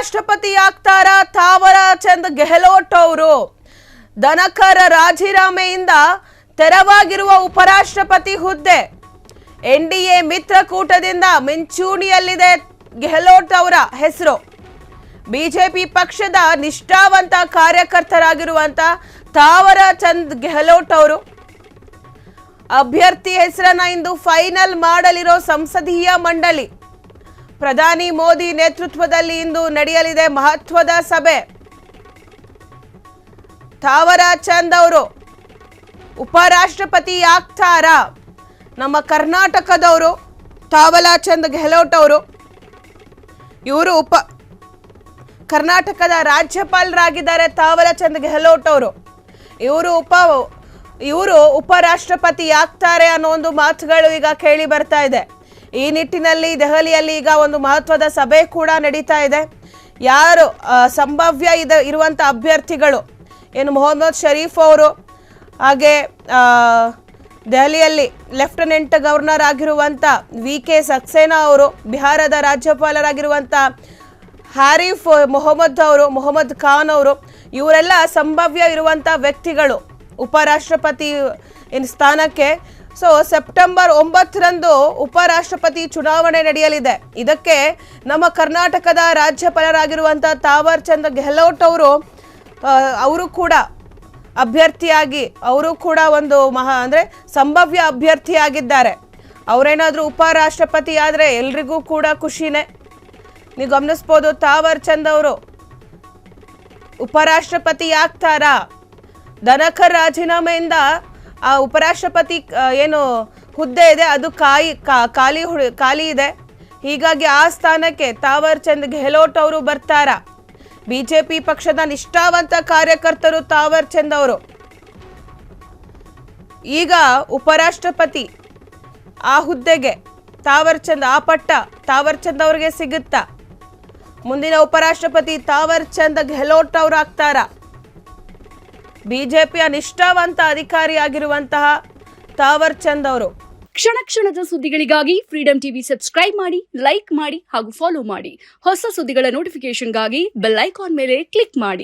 ಉಪರಾಷ್ಟ್ರಪತಿ ಆಗ್ತಾರ ತಾವರ ಚಂದ್ ಗೆಹ್ಲೋಟ್ ಅವರು. ಧನಕರ್ ರಾಜೀನಾಮೆಯಿಂದ ತೆರವಾಗಿರುವ ಉಪರಾಷ್ಟ್ರಪತಿ ಹುದ್ದೆ ಎನ್ಡಿಎ ಮಿತ್ರಕೂಟದಿಂದ ಮಿಂಚೂಣಿಯಲ್ಲಿದೆ ಗೆಹ್ಲೋಟ್ ಅವರ ಹೆಸರು. ಬಿಜೆಪಿ ಪಕ್ಷದ ನಿಷ್ಠಾವಂತ ಕಾರ್ಯಕರ್ತರಾಗಿರುವಂತ ತಾವರ ಚಂದ್ ಗೆಹ್ಲೋಟ್ ಅವರು ಅಭ್ಯರ್ಥಿ ಹೆಸರನ್ನ ಇಂದು ಫೈನಲ್ ಮಾಡಲಿರೋ ಸಂಸದೀಯ ಮಂಡಳಿ. ಪ್ರಧಾನಿ ಮೋದಿ ನೇತೃತ್ವದಲ್ಲಿ ಇಂದು ನಡೆಯಲಿದೆ ಮಹತ್ವದ ಸಭೆ. ತಾವರ ಚಂದ್ ಅವರು ಉಪರಾಷ್ಟ್ರಪತಿ ಆಗ್ತಾರ? ನಮ್ಮ ಕರ್ನಾಟಕದವರು ತಾವರ ಚಂದ್ ಗೆಹ್ಲೋಟ್ ಅವರು. ಇವರು ಕರ್ನಾಟಕದ ರಾಜ್ಯಪಾಲರಾಗಿದ್ದಾರೆ. ತಾವರ ಚಂದ್ ಗೆಹ್ಲೋಟ್ ಅವರು ಇವರು ಉಪರಾಷ್ಟ್ರಪತಿ ಆಗ್ತಾರೆ ಅನ್ನೋ ಒಂದು ಮಾತುಗಳು ಈಗ ಕೇಳಿ ಬರ್ತಾ ಇದೆ. ಈ ನಿಟ್ಟಿನಲ್ಲಿ ದೆಹಲಿಯಲ್ಲಿ ಈಗ ಒಂದು ಮಹತ್ವದ ಸಭೆ ಕೂಡ ನಡೀತಾ ಇದೆ. ಯಾರು ಸಂಭಾವ್ಯ ಇರುವಂಥ ಅಭ್ಯರ್ಥಿಗಳು ಏನು ಮೊಹಮ್ಮದ್ ಶರೀಫ್ ಅವರು, ಹಾಗೆ ದೆಹಲಿಯಲ್ಲಿ ಲೆಫ್ಟಿನೆಂಟ್ ಗವರ್ನರ್ ಆಗಿರುವಂಥ ವಿ.ಕೆ. ಸಕ್ಸೇನಾ ಅವರು, ಬಿಹಾರದ ರಾಜ್ಯಪಾಲರಾಗಿರುವಂಥ ಹಾರಿಫ್ ಮೊಹಮ್ಮದ್ ಖಾನ್ ಅವರು, ಇವರೆಲ್ಲ ಸಂಭಾವ್ಯ ಇರುವಂಥ ವ್ಯಕ್ತಿಗಳು ಉಪರಾಷ್ಟ್ರಪತಿ ಸ್ಥಾನಕ್ಕೆ. ಸೊ ಸೆಪ್ಟೆಂಬರ್ 9ರಂದು ಉಪರಾಷ್ಟ್ರಪತಿ ಚುನಾವಣೆ ನಡೆಯಲಿದೆ. ಇದಕ್ಕೆ ನಮ್ಮ ಕರ್ನಾಟಕದ ರಾಜ್ಯಪಾಲರಾಗಿರುವಂಥ ತಾವರ್ ಚಂದ್ ಗೆಹ್ಲೋಟ್ ಅವರು ಕೂಡ ಅಭ್ಯರ್ಥಿಯಾಗಿ ಅವರು ಕೂಡ ಒಂದು ಸಂಭಾವ್ಯ ಅಭ್ಯರ್ಥಿಯಾಗಿದ್ದಾರೆ. ಅವರೇನಾದರೂ ಉಪರಾಷ್ಟ್ರಪತಿ ಆದರೆ ಎಲ್ರಿಗೂ ಕೂಡ ಖುಷಿನೇ. ನೀವು ಗಮನಿಸ್ಬೋದು, ತಾವರ್ ಚಂದ್ ಅವರು ಉಪರಾಷ್ಟ್ರಪತಿ ಆಗ್ತಾರಾ? ಧನಕರ್ ರಾಜೀನಾಮೆಯಿಂದ ಆ ಉಪರಾಷ್ಟ್ರಪತಿ ಏನು ಹುದ್ದೆ ಇದೆ ಅದು ಖಾಲಿ ಇದೆ. ಹೀಗಾಗಿ ಆ ಸ್ಥಾನಕ್ಕೆ ತಾವರ್ ಚಂದ್ ಗೆಹ್ಲೋಟ್ ಅವರು ಬರ್ತಾರಾ? ಬಿಜೆಪಿ ಪಕ್ಷದ ನಿಷ್ಠಾವಂತ ಕಾರ್ಯಕರ್ತರು ತಾವರ್ ಚಂದ್ ಅವರು. ಈಗ ಉಪರಾಷ್ಟ್ರಪತಿ ಆ ಹುದ್ದೆಗೆ ತಾವರ್ ಚಂದ್ ಅವರಿಗೆ ಸಿಗುತ್ತಾ? ಮುಂದಿನ ಉಪರಾಷ್ಟ್ರಪತಿ ತಾವರ್ ಚಂದ್ ಗೆಹ್ಲೋಟ್ ಅವರು ಆಗ್ತಾರಾ? ಬಿಜೆಪಿಯ ನಿಷ್ಠಾವಂತ ಅಧಿಕಾರಿಯಾಗಿರುವಂತಹ ತಾವರ್ ಚಂದ್ ಅವರು. ಕ್ಷಣ ಕ್ಷಣದ ಸುದ್ದಿಗಳಿಗಾಗಿ ಫ್ರೀಡಂ ಟಿವಿ ಸಬ್ಸ್ಕ್ರೈಬ್ ಮಾಡಿ, ಲೈಕ್ ಮಾಡಿ ಹಾಗೂ ಫಾಲೋ ಮಾಡಿ. ಹೊಸ ಸುದ್ದಿಗಳ ನೋಟಿಫಿಕೇಶನ್ಗಾಗಿ ಬೆಲ್ ಐಕಾನ್ ಮೇಲೆ ಕ್ಲಿಕ್ ಮಾಡಿ.